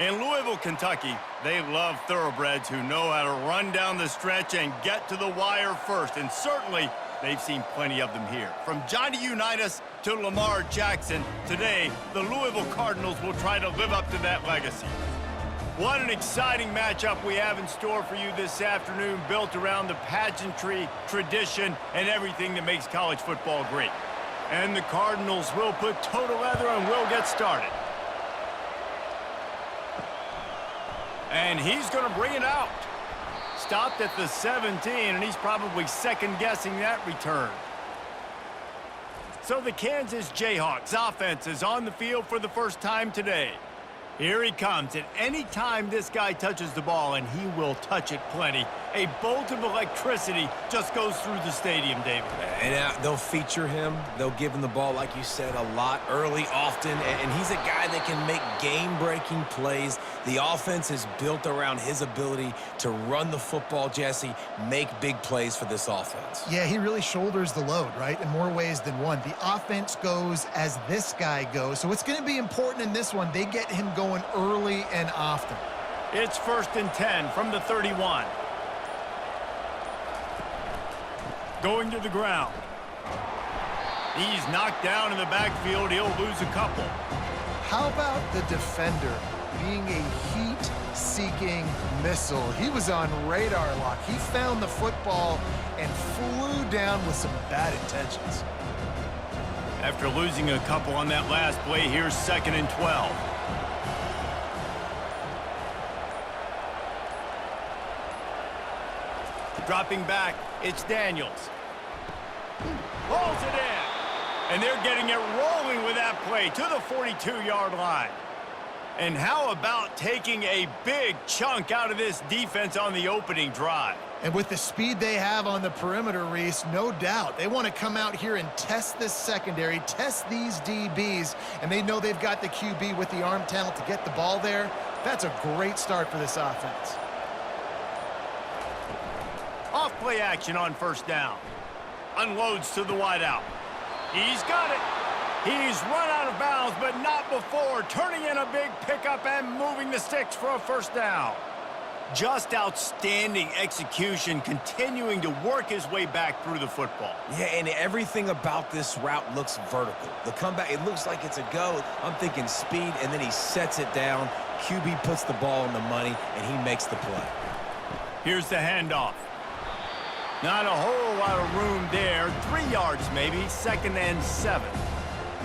In Louisville, Kentucky, they love thoroughbreds who know how to run down the stretch and get to the wire first. And certainly, they've seen plenty of them here. From Johnny Unitas to Lamar Jackson, today, the Louisville Cardinals will try to live up to that legacy. What an exciting matchup we have in store for you this afternoon, built around the pageantry, tradition, and everything that makes college football great. And the Cardinals will put toe to leather and will get started. And he's going to bring it out. Stopped at the 17, and he's probably second-guessing that return. So the Kansas Jayhawks offense is on the field for the first time today. Here he comes, and any time this guy touches the ball, and he will touch it plenty, a bolt of electricity just goes through the stadium, David. And they'll feature him. They'll give him the ball, like you said, a lot, early, often, and he's a guy that can make game-breaking plays. The offense is built around his ability to run the football, Jesse, make big plays for this offense. Yeah, he really shoulders the load, right, in more ways than one. The offense goes as this guy goes, so it's going to be important in this one. They get him going early and often. It's 1st and 10 from the 31. Going to the ground. He's knocked down in the backfield. He'll lose a couple. How about the defender being a heat-seeking missile? He was on radar lock. He found the football and flew down with some bad intentions. After losing a couple on that last play, here's 2nd and 12. Dropping back, it's Daniels. Pulls it in. And they're getting it rolling with that play to the 42-yard line. And how about taking a big chunk out of this defense on the opening drive? And with the speed they have on the perimeter, Reese, no doubt, they want to come out here and test this secondary, test these DBs, and they know they've got the QB with the arm talent to get the ball there. That's a great start for this offense. Off play action on 1st down. Unloads to the wideout. He's got it. He's run out of bounds, but not before turning in a big pickup and moving the sticks for a 1st down. Just outstanding execution, continuing to work his way back through the football. Yeah, and everything about this route looks vertical. The comeback, it looks like it's a go. I'm thinking speed, and then he sets it down. QB puts the ball on the money, and he makes the play. Here's the handoff. Not a whole lot of room there. 3 yards maybe, 2nd and 7.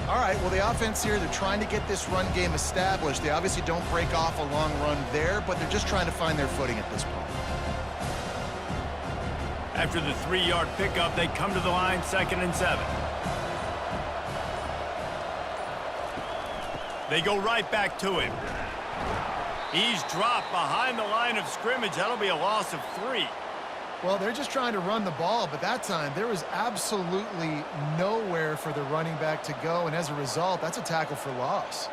All right, well, the offense here, they're trying to get this run game established. They obviously don't break off a long run there, but they're just trying to find their footing at this point. After the 3-yard pickup, they come to the line, 2nd and 7. They go right back to him. He's dropped behind the line of scrimmage. That'll be a loss of 3. Well, they're just trying to run the ball, but that time there was absolutely nowhere for the running back to go, and as a result, that's a tackle for loss.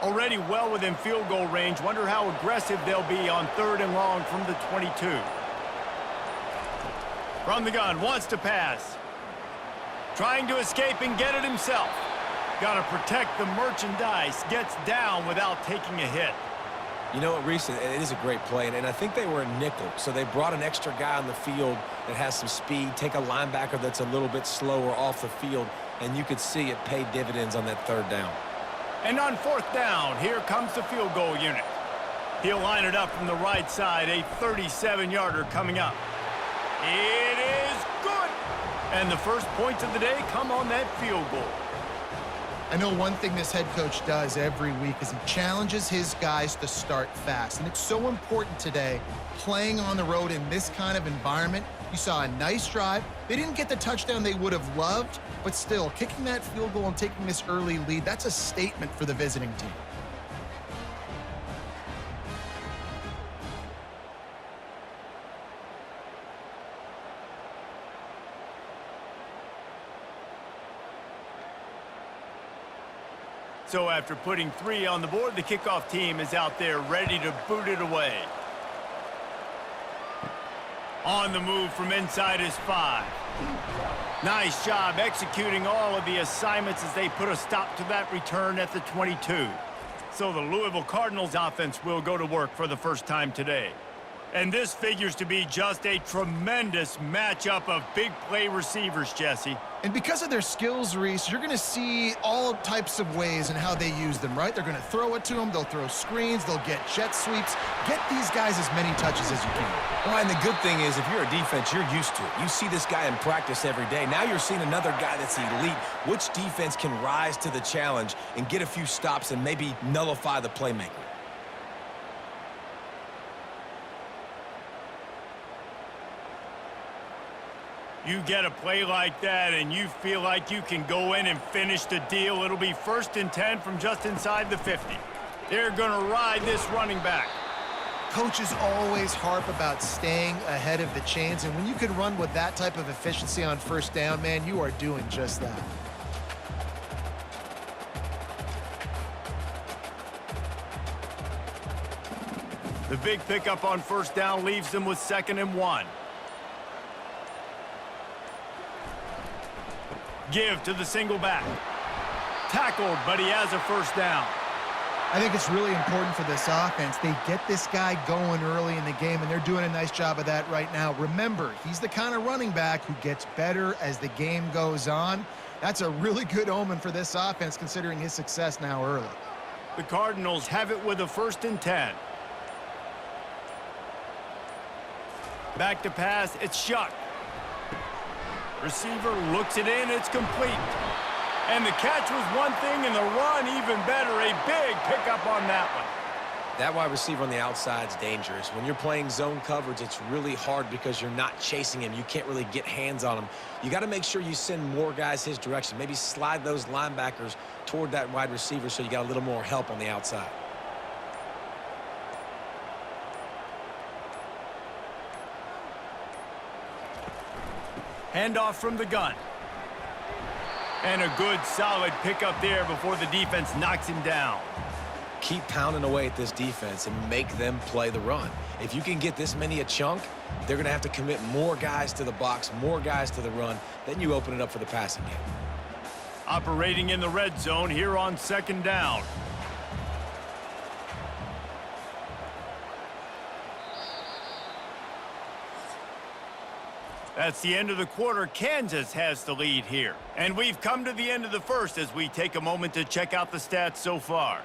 Already well within field goal range. Wonder how aggressive they'll be on 3rd and long from the 22. From the gun, wants to pass. Trying to escape and get it himself. Got to protect the merchandise. Gets down without taking a hit. You know what, Reese, it is a great play, and I think they were a nickel, so they brought an extra guy on the field that has some speed, take a linebacker that's a little bit slower off the field, and you could see it pay dividends on that 3rd down. And on 4th down, here comes the field goal unit. He'll line it up from the right side, a 37-yarder coming up. It is good! And the first points of the day come on that field goal. I know one thing this head coach does every week is he challenges his guys to start fast. And it's so important today, playing on the road in this kind of environment. You saw a nice drive. They didn't get the touchdown they would have loved, but still, kicking that field goal and taking this early lead, that's a statement for the visiting team. So after putting 3 on the board, the kickoff team is out there ready to boot it away. On the move from inside his 5. Nice job executing all of the assignments as they put a stop to that return at the 22. So the Louisville Cardinals offense will go to work for the first time today. And this figures to be just a tremendous matchup of big play receivers, Jesse. And because of their skills, Reese, you're going to see all types of ways in how they use them, right? They're going to throw it to them. They'll throw screens. They'll get jet sweeps. Get these guys as many touches as you can. Well, and the good thing is, if you're a defense, you're used to it. You see this guy in practice every day. Now you're seeing another guy that's elite. Which defense can rise to the challenge and get a few stops and maybe nullify the playmaker? You get a play like that and you feel like you can go in and finish the deal. It'll be 1st and 10 from just inside the 50. They're going to ride this running back. Coaches always harp about staying ahead of the chains, and when you can run with that type of efficiency on 1st down, man, you are doing just that. The big pickup on 1st down leaves them with 2nd and 1. Give to the single back. Tackled, but he has a 1st down. I think it's really important for this offense. They get this guy going early in the game, and they're doing a nice job of that right now. Remember, he's the kind of running back who gets better as the game goes on. That's a really good omen for this offense, considering his success now early. The Cardinals have it with a 1st and 10. Back to pass, it's Shuck. Receiver looks it in, it's complete. And the catch was one thing, and the run even better. A big pickup on that one. That wide receiver on the outside is dangerous. When you're playing zone coverage, it's really hard because you're not chasing him. You can't really get hands on him. You got to make sure you send more guys his direction. Maybe slide those linebackers toward that wide receiver so you got a little more help on the outside. Handoff from the gun. And a good, solid pickup there before the defense knocks him down. Keep pounding away at this defense and make them play the run. If you can get this many a chunk, they're going to have to commit more guys to the box, more guys to the run. Then you open it up for the passing game. Operating in the red zone here on 2nd down. That's the end of the quarter. Kansas has the lead here. And we've come to the end of the 1st as we take a moment to check out the stats so far.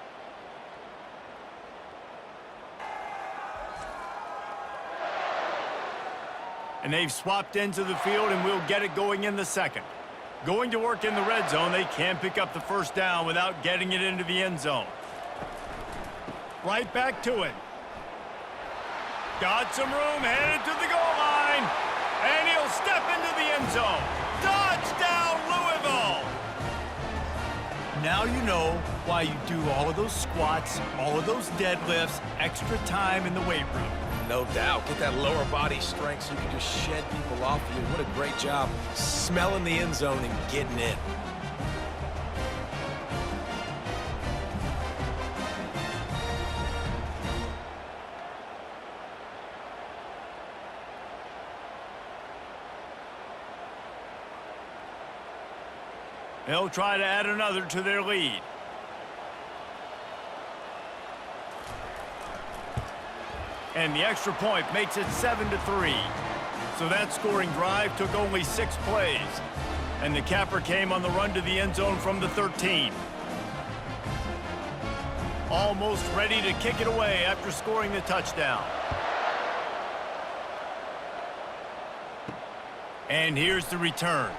And they've swapped into the field, and we'll get it going in the 2nd. Going to work in the red zone, they can pick up the 1st down without getting it into the end zone. Right back to it. Got some room, headed to the goal line. And he'll step into the end zone. Touchdown, Louisville! Now you know why you do all of those squats, all of those deadlifts, extra time in the weight room. No doubt. Get that lower body strength so you can just shed people off of you. What a great job smelling the end zone and getting in. They'll try to add another to their lead. And the extra point makes it 7-3. So that scoring drive took only 6 plays. And the capper came on the run to the end zone from the 13. Almost ready to kick it away after scoring the touchdown. And here's the return.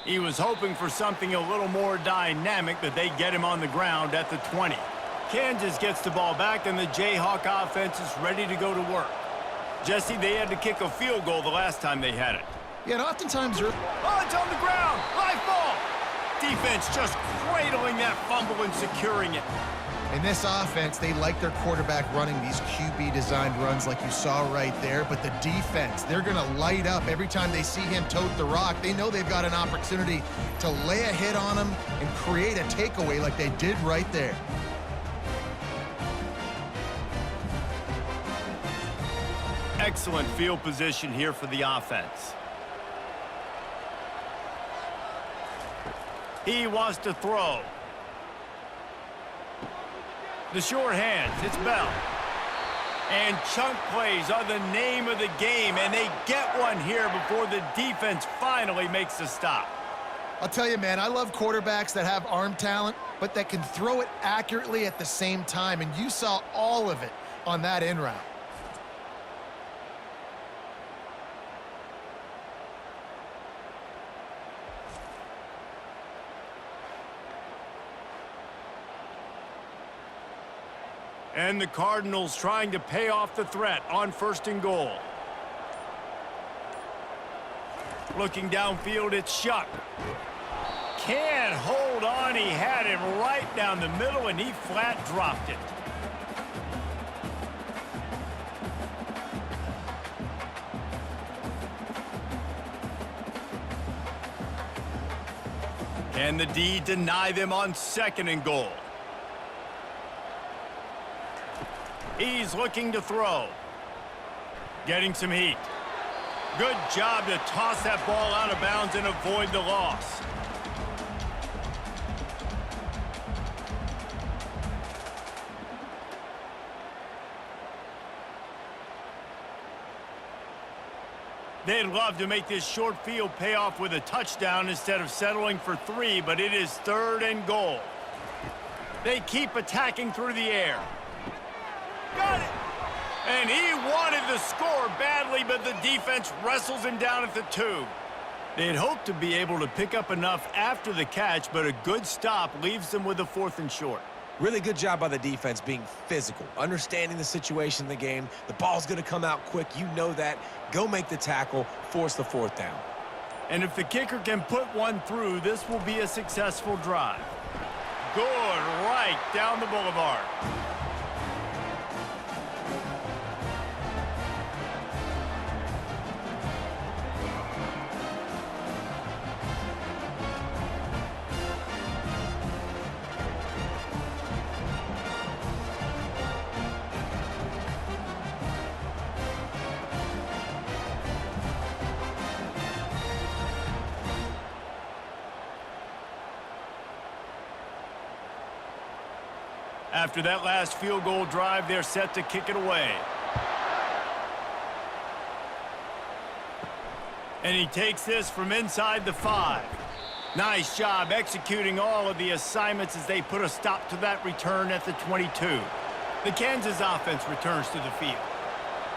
He was hoping for something a little more dynamic, but they get him on the ground at the 20. Kansas gets the ball back, and the Jayhawk offense is ready to go to work. Jesse, they had to kick a field goal the last time they had it. Yeah, and oftentimes you're... Oh, it's on the ground! Live ball! Defense just cradling that fumble and securing it. In this offense, they like their quarterback running these QB-designed runs like you saw right there, but the defense, they're going to light up every time they see him tote the rock. They know they've got an opportunity to lay a hit on him and create a takeaway like they did right there. Excellent field position here for the offense. He wants to throw. The sure hands, it's Bell. And chunk plays are the name of the game, and they get one here before the defense finally makes the stop. I'll tell you, man, I love quarterbacks that have arm talent, but that can throw it accurately at the same time, and you saw all of it on that in route. And the Cardinals trying to pay off the threat on 1st and goal. Looking downfield, it's Shuck. Can't hold on. He had him right down the middle, and he flat dropped it. Can the D deny them on 2nd and goal? He's looking to throw. Getting some heat. Good job to toss that ball out of bounds and avoid the loss. They'd love to make this short field pay off with a touchdown instead of settling for 3, but it is 3rd and goal. They keep attacking through the air. Got it! And he wanted the score badly, but the defense wrestles him down at the 2. They'd hoped to be able to pick up enough after the catch, but a good stop leaves them with a 4th and short. Really good job by the defense being physical, understanding the situation in the game. The ball's going to come out quick. You know that. Go make the tackle, force the 4th down. And if the kicker can put one through, this will be a successful drive. Good right down the boulevard. After that last field goal drive, they're set to kick it away. And he takes this from inside the 5. Nice job executing all of the assignments as they put a stop to that return at the 22. The Kansas offense returns to the field.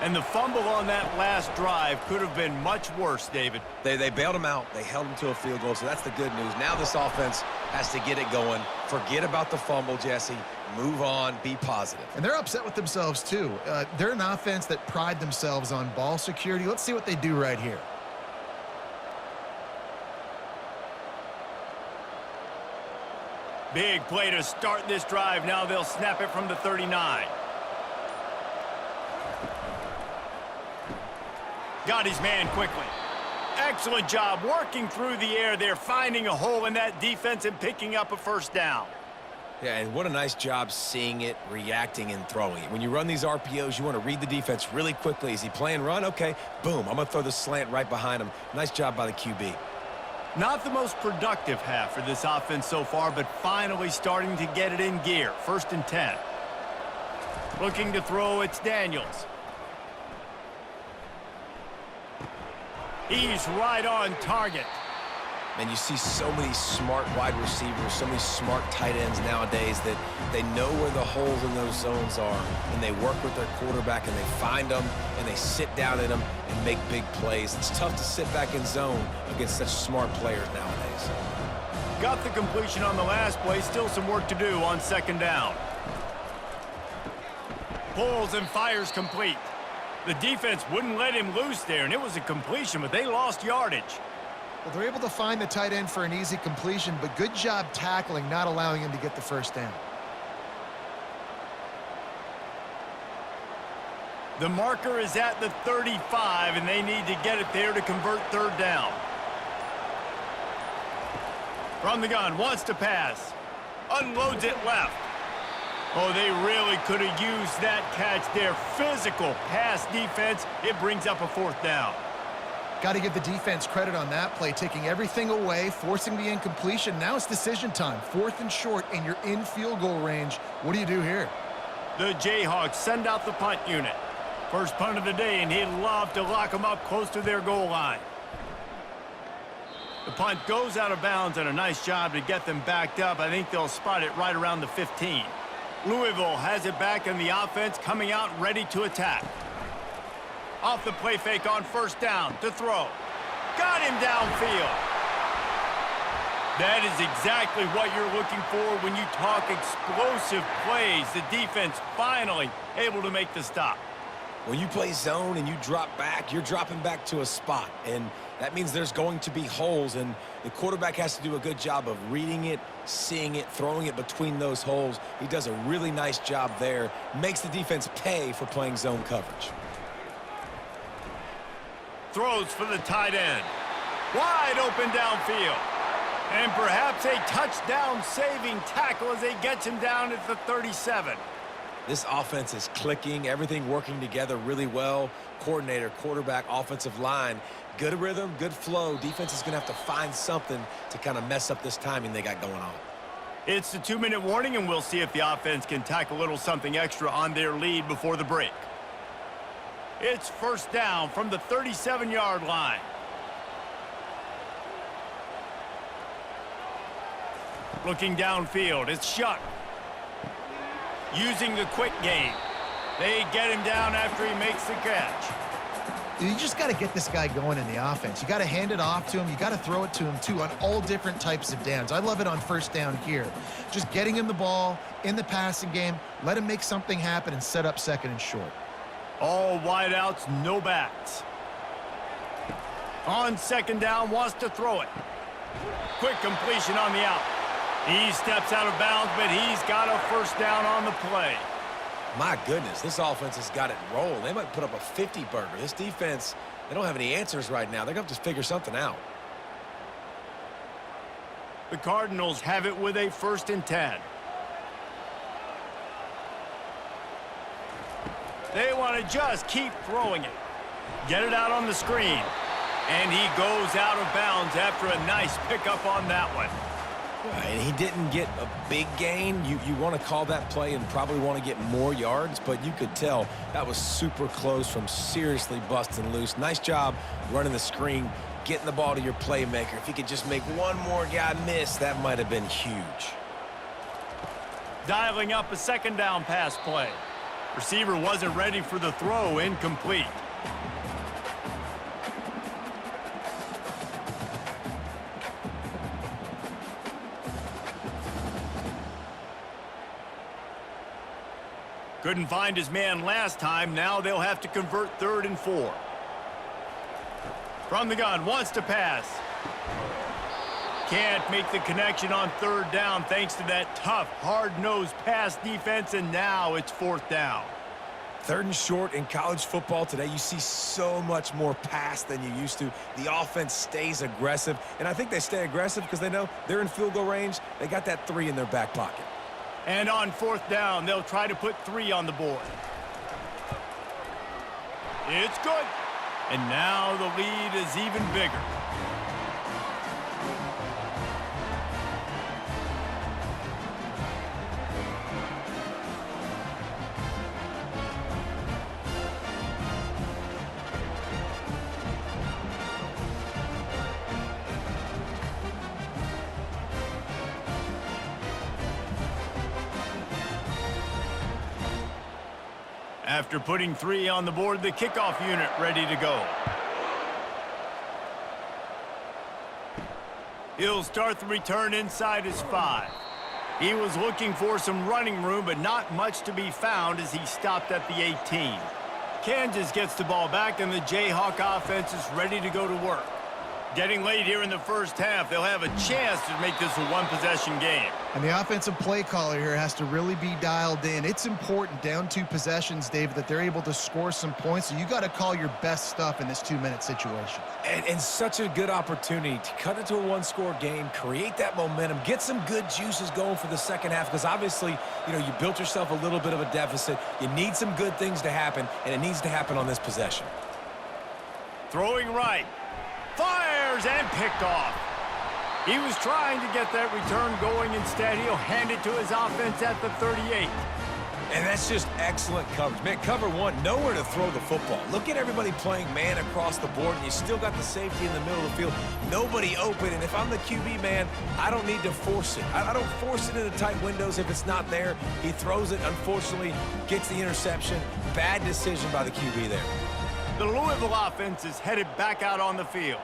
And the fumble on that last drive could have been much worse, David. They bailed him out. They held him to a field goal, so that's the good news. Now this offense has to get it going. Forget about the fumble, Jesse. Move on. Be positive. And they're upset with themselves, too. They're an offense that pride themselves on ball security. Let's see what they do right here. Big play to start this drive. Now they'll snap it from the 39. Got his man quickly. Excellent job working through the air there, finding a hole in that defense and picking up a 1st down. Yeah, and what a nice job seeing it, reacting, and throwing it. When you run these RPOs, you want to read the defense really quickly. Is he playing run? Okay, boom, I'm going to throw the slant right behind him. Nice job by the QB. Not the most productive half for this offense so far, but finally starting to get it in gear. 1st and 10. Looking to throw, it's Daniels. He's right on target. And you see so many smart wide receivers, so many smart tight ends nowadays that they know where the holes in those zones are, and they work with their quarterback, and they find them, and they sit down in them and make big plays. It's tough to sit back in zone against such smart players nowadays. Got the completion on the last play. Still some work to do on 2nd down. Pulls and fires complete. The defense wouldn't let him loose there, and it was a completion, but they lost yardage. Well, they're able to find the tight end for an easy completion, but good job tackling, not allowing him to get the 1st down. The marker is at the 35, and they need to get it there to convert 3rd down. From the gun, wants to pass. Unloads it left. Oh, they really could have used that catch there. Physical pass defense. It brings up a 4th down. Got to give the defense credit on that play, taking everything away, forcing the incompletion. Now it's decision time. 4th and short, and you're in field goal range. What do you do here? The Jayhawks send out the punt unit. First punt of the day, and he'd love to lock them up close to their goal line. The punt goes out of bounds, and a nice job to get them backed up. I think they'll spot it right around the 15. Louisville has it back in the offense, coming out ready to attack. Off the play fake on 1st down to throw. Got him downfield. That is exactly what you're looking for when you talk explosive plays. The defense finally able to make the stop. When you play zone and you drop back, you're dropping back to a spot, and that means there's going to be holes, and the quarterback has to do a good job of reading it, seeing it, throwing it between those holes. He does a really nice job there, makes the defense pay for playing zone coverage. Throws for the tight end. Wide open downfield. And perhaps a touchdown-saving tackle as they get him down at the 37. This offense is clicking, everything working together really well. Coordinator, quarterback, offensive line, good rhythm, good flow. Defense is going to have to find something to kind of mess up this timing they got going on. It's the 2-minute warning, and we'll see if the offense can tack a little something extra on their lead before the break. It's 1st down from the 37-yard line. Looking downfield, it's Shuck. Using the quick game. They get him down after he makes the catch. You just got to get this guy going in the offense. You got to hand it off to him. You got to throw it to him, too, on all different types of downs. I love it on 1st down here. Just getting him the ball in the passing game, let him make something happen and set up 2nd and short. All wideouts, no backs. On 2nd down, wants to throw it. Quick completion on the out. He steps out of bounds, but he's got a 1st down on the play. My goodness, this offense has got it rolling. They might put up a 50-burger. This defense, they don't have any answers right now. They're going to have to figure something out. The Cardinals have it with a 1st and 10. They want to just keep throwing it. Get it out on the screen. And he goes out of bounds after a nice pickup on that one. And he didn't get a big gain. You want to call that play and probably want to get more yards, but you could tell that was super close from seriously busting loose. Nice job running the screen, getting the ball to your playmaker. If he could just make one more guy miss, that might have been huge. Dialing up a 2nd down pass play. Receiver wasn't ready for the throw, incomplete. Couldn't find his man last time. Now they'll have to convert 3rd and 4. From the gun, wants to pass. Can't make the connection on 3rd down thanks to that tough, hard-nosed pass defense, and now it's 4th down. 3rd and short in college football today, you see so much more pass than you used to. The offense stays aggressive, and I think they stay aggressive because they know they're in field goal range. They got that 3 in their back pocket. And on 4th down, they'll try to put 3 on the board. It's good. And now the lead is even bigger. After putting 3 on the board, the kickoff unit ready to go. He'll start the return inside his 5. He was looking for some running room, but not much to be found as he stopped at the 18. Kansas gets the ball back, and the Jayhawk offense is ready to go to work. Getting late here in the first half, they'll have a chance to make this a one-possession game. And the offensive play caller here has to really be dialed in. It's important, down 2 possessions, David, that they're able to score some points. So you got to call your best stuff in this 2-minute situation. And such a good opportunity to cut it to a 1-score game, create that momentum, get some good juices going for the second half, because obviously, you built yourself a little bit of a deficit. You need some good things to happen, and it needs to happen on this possession. Throwing right. Fires and picked off. He was trying to get that return going. Instead, he'll hand it to his offense at the 38. And that's just excellent coverage. Man, cover 1, nowhere to throw the football. Look at everybody playing man across the board, and you still got the safety in the middle of the field. Nobody open, and if I'm the QB, man, I don't need to force it. I don't force it into tight windows if it's not there. He throws it, unfortunately, gets the interception. Bad decision by the QB there. The Louisville offense is headed back out on the field.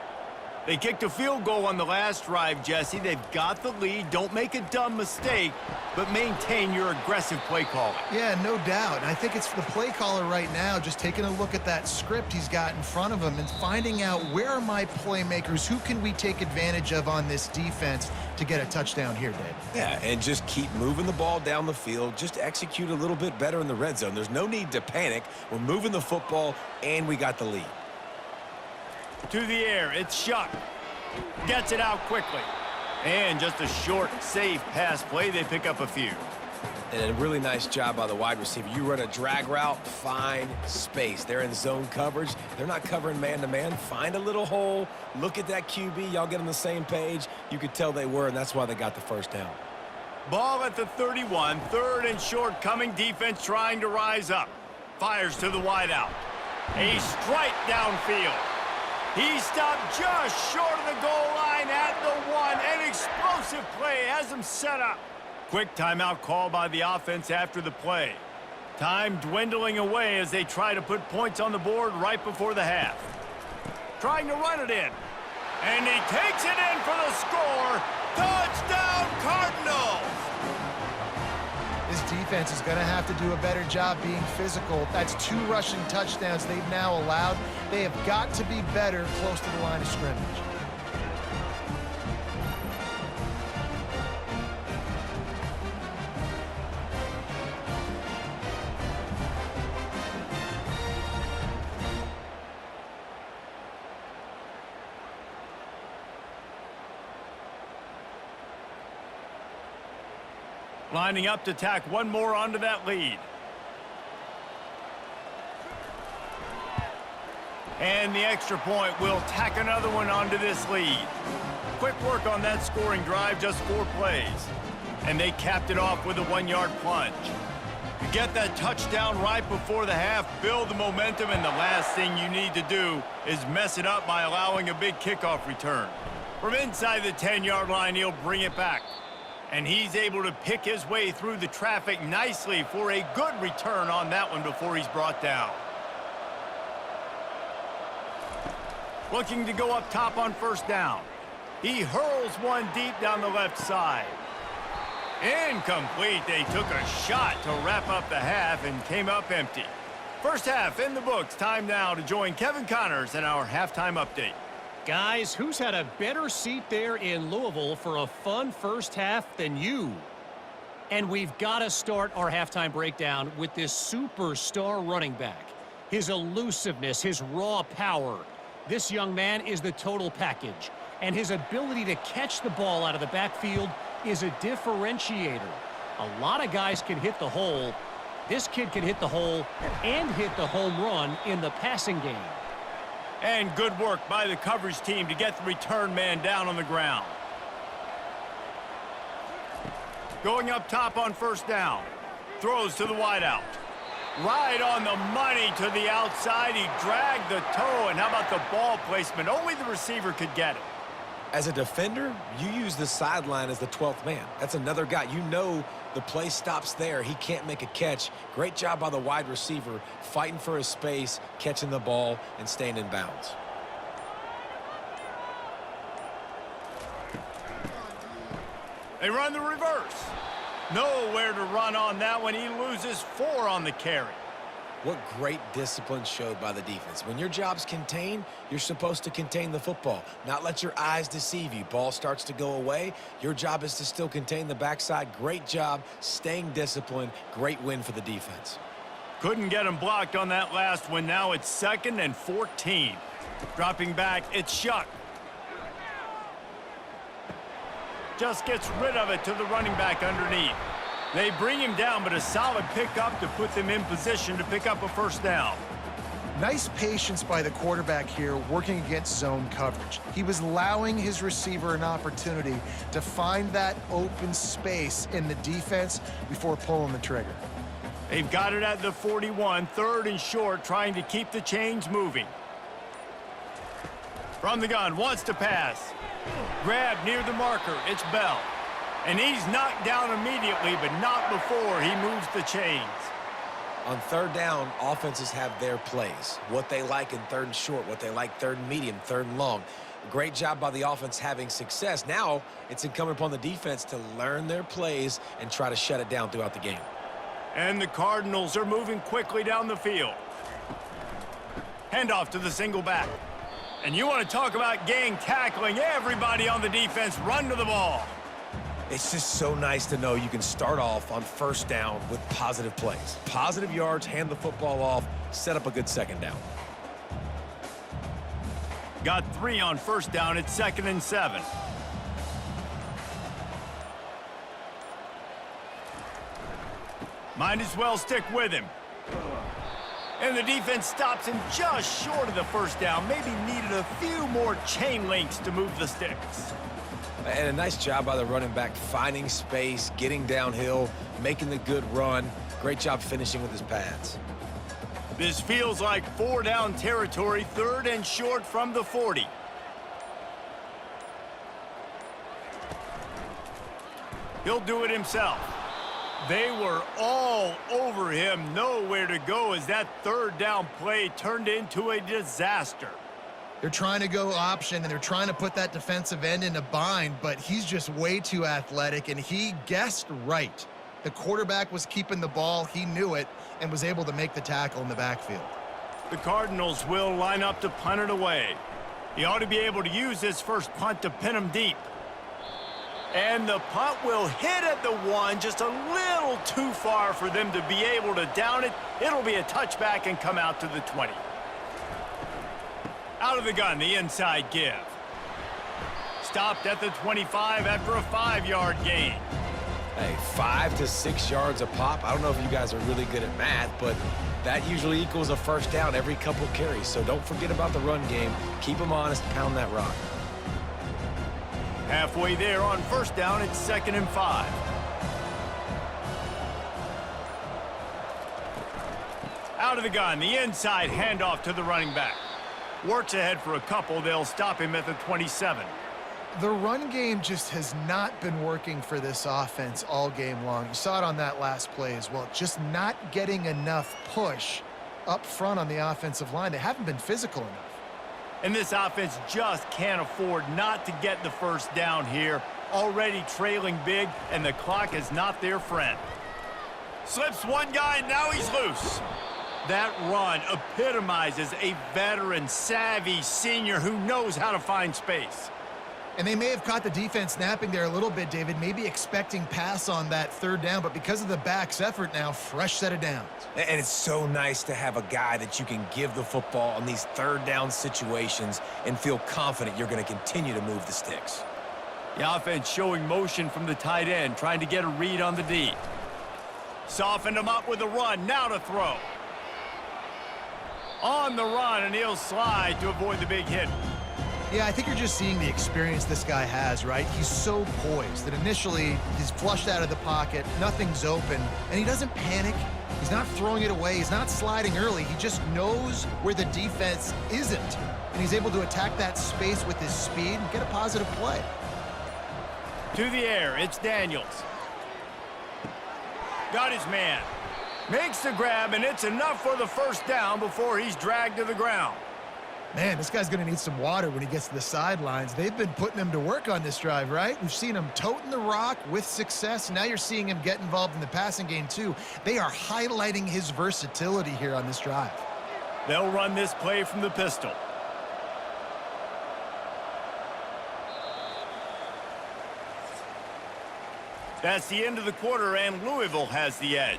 They kicked a field goal on the last drive, Jesse. They've got the lead. Don't make a dumb mistake, but maintain your aggressive play calling. Yeah, no doubt. And I think it's the play caller right now just taking a look at that script he's got in front of him and finding out, where are my playmakers? Who can we take advantage of on this defense to get a touchdown here, Dave? Yeah, and just keep moving the ball down the field. Just execute a little bit better in the red zone. There's no need to panic. We're moving the football, and we got the lead. To the air, it's Shuck. Gets it out quickly. And just a short, safe pass play. They pick up a few. And a really nice job by the wide receiver. You run a drag route, find space. They're in zone coverage. They're not covering man-to-man. Find a little hole. Look at that QB. Y'all get on the same page. You could tell they were, and that's why they got the first down. Ball at the 31. 3rd and short coming. Defense trying to rise up. Fires to the wideout. A strike downfield. He stopped just short of the goal line at the 1. An explosive play has him set up. Quick timeout call by the offense after the play. Time dwindling away as they try to put points on the board right before the half. Trying to run it in. And he takes it in for the score. Touchdown, Cardinals! This defense is going to have to do a better job being physical. That's 2 rushing touchdowns they've now allowed. They have got to be better close to the line of scrimmage. Lining up to tack one more onto that lead. And the extra point will tack another one onto this lead. Quick work on that scoring drive, just 4 plays. And they capped it off with a 1-yard plunge. You get that touchdown right before the half, build the momentum, and the last thing you need to do is mess it up by allowing a big kickoff return. From inside the 10-yard line, he'll bring it back. And he's able to pick his way through the traffic nicely for a good return on that one before he's brought down. Looking to go up top on 1st down. He hurls one deep down the left side. Incomplete. They took a shot to wrap up the half and came up empty. First half in the books. Time now to join Kevin Connors in our halftime update. Guys, who's had a better seat there in Louisville for a fun first half than you? And we've got to start our halftime breakdown with this superstar running back. His elusiveness, his raw power. This young man is the total package. And his ability to catch the ball out of the backfield is a differentiator. A lot of guys can hit the hole. This kid can hit the hole and hit the home run in the passing game. And good work by the coverage team to get the return man down on the ground. Going up top on 1st down. Throws to the wideout. Right on the money to the outside. He dragged the toe. And how about the ball placement? Only the receiver could get it. As a defender, you use the sideline as the 12th man. That's another guy. You know the play stops there. He can't make a catch. Great job by the wide receiver, fighting for his space, catching the ball, and staying in bounds. They run the reverse. Nowhere to run on that one. He loses 4 on the carry. What great discipline showed by the defense. When your job's contained, you're supposed to contain the football, not let your eyes deceive you. Ball starts to go away. Your job is to still contain the backside. Great job staying disciplined. Great win for the defense. Couldn't get him blocked on that last one. Now it's 2nd and 14. Dropping back, it's Shuck. Just gets rid of it to the running back underneath. They bring him down, but a solid pickup to put them in position to pick up a first down. Nice patience by the quarterback here, working against zone coverage. He was allowing his receiver an opportunity to find that open space in the defense before pulling the trigger. They've got it at the 41, 3rd and short, trying to keep the chains moving. From the gun, wants to pass. Grab near the marker, it's Bell. And he's knocked down immediately, but not before he moves the chains. On 3rd down, offenses have their plays. What they like in 3rd and short, what they like 3rd and medium, 3rd and long. Great job by the offense having success. Now it's incumbent upon the defense to learn their plays and try to shut it down throughout the game. And the Cardinals are moving quickly down the field. Handoff to the single back. And you want to talk about gang tackling. Everybody on the defense run to the ball. It's just so nice to know you can start off on 1st down with positive plays. Positive yards, hand the football off, set up a good 2nd down. Got 3 on 1st down. It's 2nd and 7. Might as well stick with him. And the defense stops him just short of the 1st down. Maybe needed a few more chain links to move the sticks. And a nice job by the running back, finding space, getting downhill, making the good run. Great job finishing with his pads. This feels like 4-down territory, 3rd and short from the 40. He'll do it himself. They were all over him, nowhere to go as that 3rd down play turned into a disaster. They're trying to go option, and they're trying to put that defensive end in a bind, but he's just way too athletic, and he guessed right. The quarterback was keeping the ball. He knew it and was able to make the tackle in the backfield. The Cardinals will line up to punt it away. He ought to be able to use his first punt to pin him deep. And the punt will hit at the 1, just a little too far for them to be able to down it. It'll be a touchback and come out to the 20. Out of the gun, the inside give. Stopped at the 25 after a 5-yard gain. Hey, 5 to 6 yards a pop. I don't know if you guys are really good at math, but that usually equals a 1st down every couple carries. So don't forget about the run game. Keep them honest, pound that rock. Halfway there on 1st down, it's 2nd and 5. Out of the gun, the inside handoff to the running back. Works ahead for a couple. They'll stop him at the 27. The run game just has not been working for this offense all game long. You saw it on that last play as well. Just not getting enough push up front on the offensive line. They haven't been physical enough. And this offense just can't afford not to get the 1st down here. Already trailing big, and the clock is not their friend. Slips one guy, now he's loose. That run epitomizes a veteran, savvy senior who knows how to find space. And they may have caught the defense napping there a little bit, David, maybe expecting pass on that 3rd down, but because of the back's effort now, fresh set of downs. And it's so nice to have a guy that you can give the football on these 3rd down situations and feel confident you're going to continue to move the sticks. The offense showing motion from the tight end, trying to get a read on the D. Softened him up with a run, now to throw. On the run, and he'll slide to avoid the big hit. Yeah, I think you're just seeing the experience this guy has, right? He's so poised that initially he's flushed out of the pocket, nothing's open, and he doesn't panic. He's not throwing it away. He's not sliding early. He just knows where the defense isn't, and he's able to attack that space with his speed and get a positive play. To the air, it's Daniels. Got his man. Makes the grab, and it's enough for the 1st down before he's dragged to the ground. Man, this guy's going to need some water when he gets to the sidelines. They've been putting him to work on this drive, right? We've seen him toting the rock with success. Now you're seeing him get involved in the passing game, too. They are highlighting his versatility here on this drive. They'll run this play from the pistol. That's the end of the quarter, and Louisville has the edge.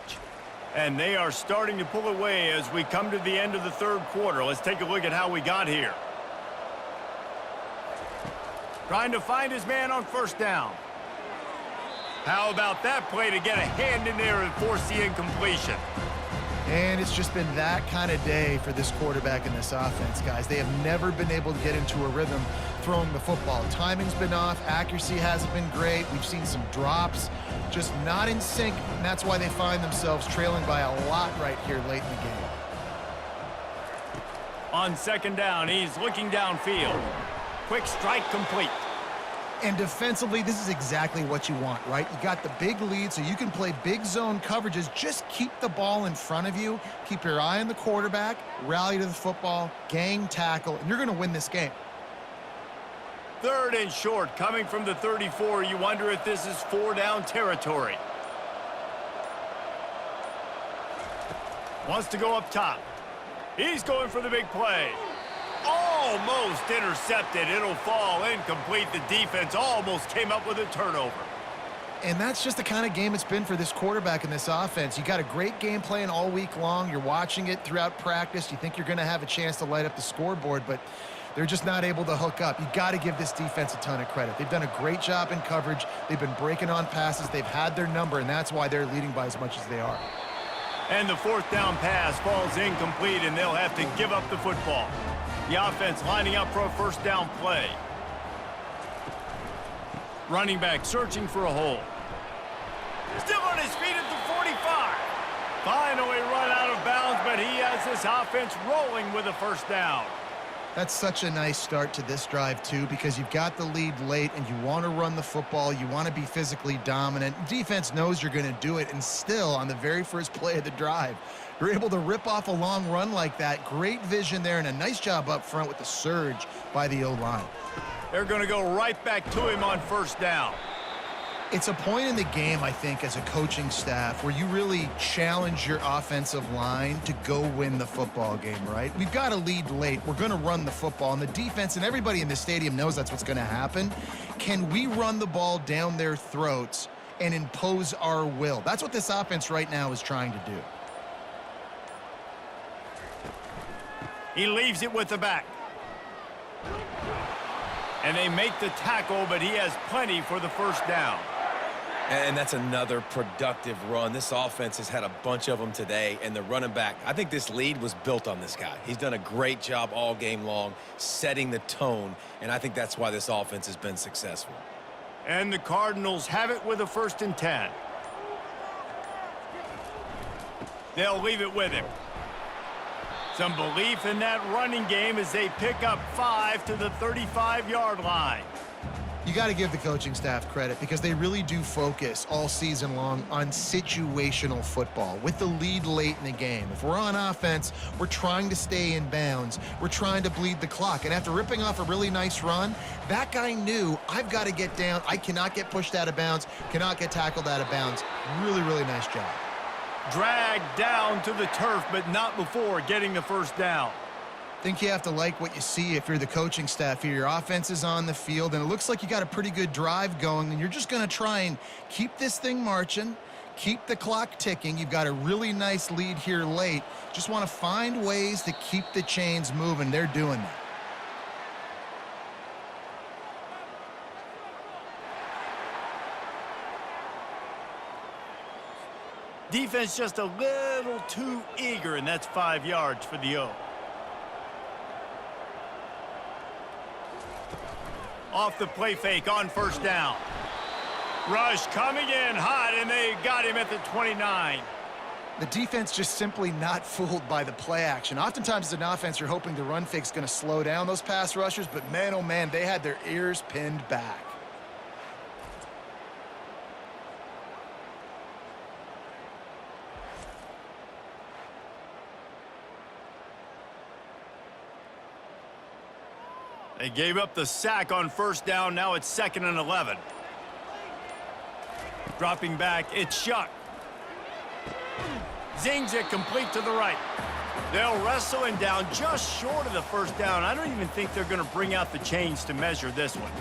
And they are starting to pull away as we come to the end of the third quarter. Let's take a look at how we got here. Trying to find his man on first down. How about that play to get a hand in there and force the incompletion? And it's just been that kind of day for this quarterback in this offense, guys. They have never been able to get into a rhythm throwing the football. Timing's been off. Accuracy hasn't been great. We've seen some drops, just not in sync, and that's why they find themselves trailing by a lot right here late in the game. On second down, he's looking downfield. Quick strike complete. And defensively, this is exactly what you want, right? You got the big lead, so you can play big zone coverages. Just keep the ball in front of you. Keep your eye on the quarterback, rally to the football, gang tackle, and you're going to win this game. Third and short, coming from the 34. You wonder if this is 4-down territory. Wants to go up top. He's going for the big play. Almost intercepted. It'll fall incomplete. The defense almost came up with a turnover. And that's just the kind of game it's been for this quarterback in this offense. You got a great game plan all week long. You're watching it throughout practice. You think you're going to have a chance to light up the scoreboard, but they're just not able to hook up. You got to give this defense a ton of credit. They've done a great job in coverage. They've been breaking on passes. They've had their number, and that's why they're leading by as much as they are. And the fourth down pass falls incomplete, and they'll have to give up the football. The offense lining up for a first down play. Running back searching for a hole. Still on his feet at the 45. Finally run out of bounds, but he has this offense rolling with a first down. That's such a nice start to this drive, too, because you've got the lead late and you want to run the football. You want to be physically dominant. Defense knows you're going to do it, and still, on the very first play of the drive, you're able to rip off a long run like that. Great vision there and a nice job up front with the surge by the O-line. They're going to go right back to him on first down. It's a point in the game, I think, as a coaching staff where you really challenge your offensive line to go win the football game, right? We've got a lead late. We're going to run the football, and the defense and everybody in the stadium knows that's what's going to happen. Can we run the ball down their throats and impose our will? That's what this offense right now is trying to do. He leaves it with the back. And they make the tackle, but he has plenty for the first down. And that's another productive run. This offense has had a bunch of them today, and the running back, I think this lead was built on this guy. He's done a great job all game long, setting the tone, and I think that's why this offense has been successful. And the Cardinals have it with a 1st and 10. They'll leave it with him. Some belief in that running game as they pick up 5 to the 35-yard line. You got to give the coaching staff credit because they really do focus all season long on situational football with the lead late in the game. If we're on offense, we're trying to stay in bounds. We're trying to bleed the clock. And after ripping off a really nice run, that guy knew, I've got to get down. I cannot get pushed out of bounds, cannot get tackled out of bounds. Really, really nice job. Dragged down to the turf, but not before getting the first down. I think you have to like what you see if you're the coaching staff here. Your offense is on the field, and it looks like you got a pretty good drive going, and you're just going to try and keep this thing marching, keep the clock ticking. You've got a really nice lead here late. Just want to find ways to keep the chains moving. They're doing that. Defense just a little too eager, and that's 5 yards for the O. Off the play fake on first down. Rush coming in hot, and they got him at the 29. The defense just simply not fooled by the play action. Oftentimes as an offense, you're hoping the run fake's going to slow down those pass rushers, but man, oh man, they had their ears pinned back. They gave up the sack on first down. Now it's 2nd and 11. Dropping back, it's Shuck. Zings it complete to the right. They'll wrestle him down just short of the first down. I don't even think they're going to bring out the chains to measure this one.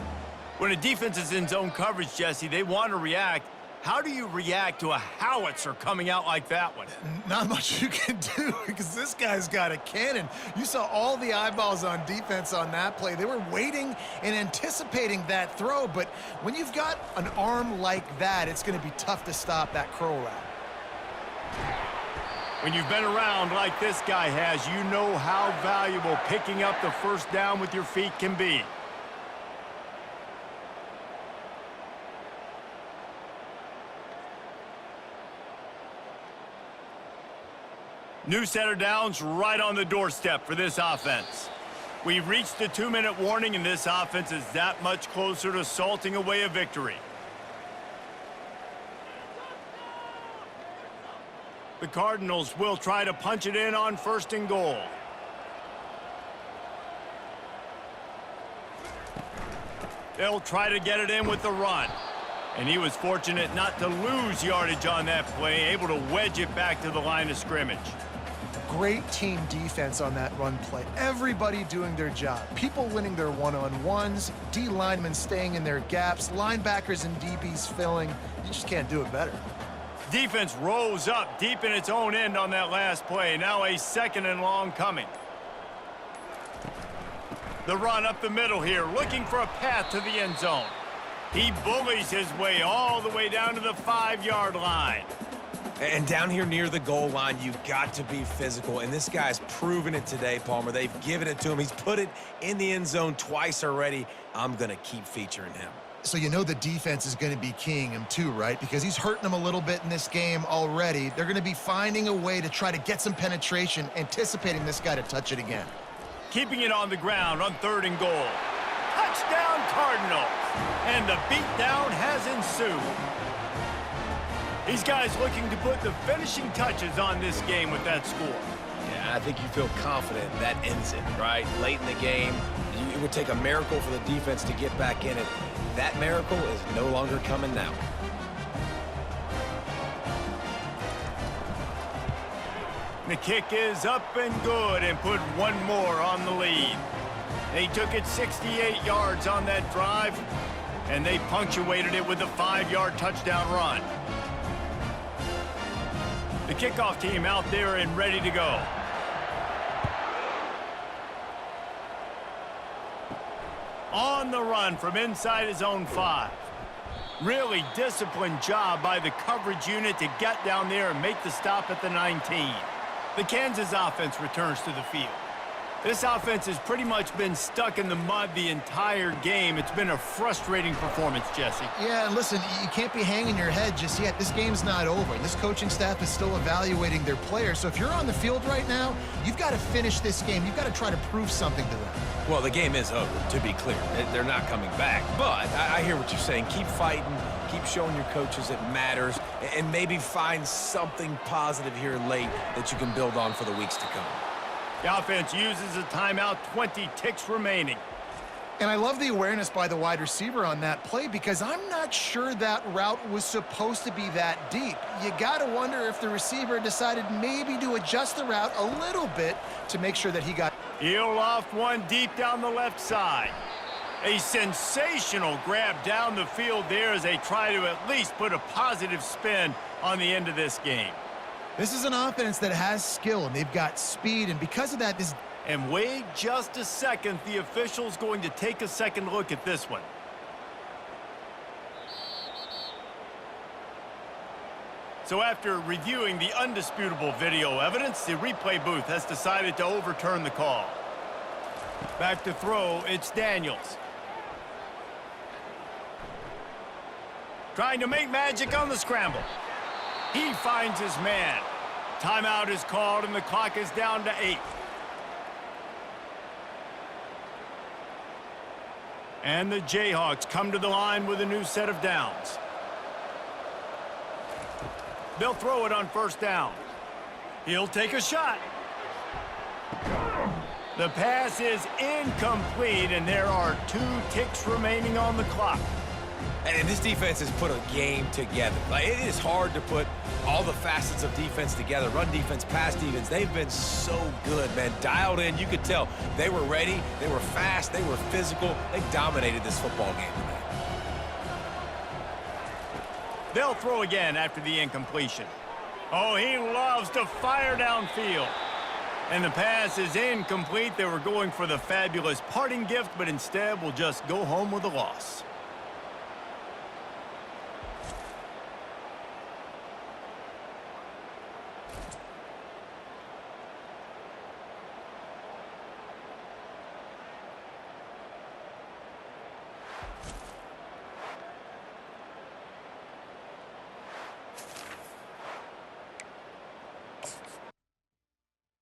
When a defense is in zone coverage, Jesse, they want to react. How do you react to a howitzer coming out like that one? Not much you can do because this guy's got a cannon. You saw all the eyeballs on defense on that play. They were waiting and anticipating that throw, but when you've got an arm like that, it's going to be tough to stop that curl route. When you've been around like this guy has, you know how valuable picking up the first down with your feet can be. New set of downs right on the doorstep for this offense. We've reached the 2-minute warning, and this offense is that much closer to salting away a victory. The Cardinals will try to punch it in on 1st and goal. They'll try to get it in with the run. And he was fortunate not to lose yardage on that play, able to wedge it back to the line of scrimmage. Great team defense on that run play. Everybody doing their job. People winning their one-on-ones, D linemen staying in their gaps, linebackers and DBs filling. You just can't do it better. Defense rose up deep in its own end on that last play. Now a 2nd and long coming. The run up the middle here, looking for a path to the end zone. He bullies his way all the way down to the 5-yard line. And down here near the goal line, you've got to be physical. And this guy's proven it today, Palmer. They've given it to him. He's put it in the end zone twice already. I'm going to keep featuring him. So you know the defense is going to be keying him too, right? Because he's hurting them a little bit in this game already. They're going to be finding a way to try to get some penetration, anticipating this guy to touch it again. Keeping it on the ground on 3rd and goal. Touchdown Cardinals! And the beatdown has ensued. These guys looking to put the finishing touches on this game with that score. Yeah, I think you feel confident that ends it, right? Late in the game, it would take a miracle for the defense to get back in it. That miracle is no longer coming now. The kick is up and good and put one more on the lead. They took it 68 yards on that drive, and they punctuated it with a 5-yard touchdown run. The kickoff team out there and ready to go. On the run from inside his own 5. Really disciplined job by the coverage unit to get down there and make the stop at the 19. The Kansas offense returns to the field. This offense has pretty much been stuck in the mud the entire game. It's been a frustrating performance, Jesse. Yeah, and listen, you can't be hanging your head just yet. This game's not over. This coaching staff is still evaluating their players. So if you're on the field right now, you've got to finish this game. You've got to try to prove something to them. Well, the game is over, to be clear. They're not coming back. But I hear what you're saying. Keep fighting. Keep showing your coaches it matters. And maybe find something positive here late that you can build on for the weeks to come. The offense uses a timeout, 20 ticks remaining. And I love the awareness by the wide receiver on that play because I'm not sure that route was supposed to be that deep. You got to wonder if the receiver decided maybe to adjust the route a little bit to make sure that he got... He'll loft one deep down the left side. A sensational grab down the field there as they try to at least put a positive spin on the end of this game. This is an offense that has skill, and they've got speed, and because of that, this... And wait just a second. The official's going to take a second look at this one. So after reviewing the undisputable video evidence, the replay booth has decided to overturn the call. Back to throw, it's Daniels. Trying to make magic on the scramble. He finds his man. Timeout is called, and the clock is down to 8. And the Jayhawks come to the line with a new set of downs. They'll throw it on first down. He'll take a shot. The pass is incomplete, and there are 2 ticks remaining on the clock. And this defense has put a game together. Like, it is hard to put all the facets of defense together. Run defense, pass defense. They've been so good, man. Dialed in. You could tell they were ready. They were fast. They were physical. They dominated this football game today. They'll throw again after the incompletion. Oh, he loves to fire downfield. And the pass is incomplete. They were going for the fabulous parting gift, but instead will just go home with a loss.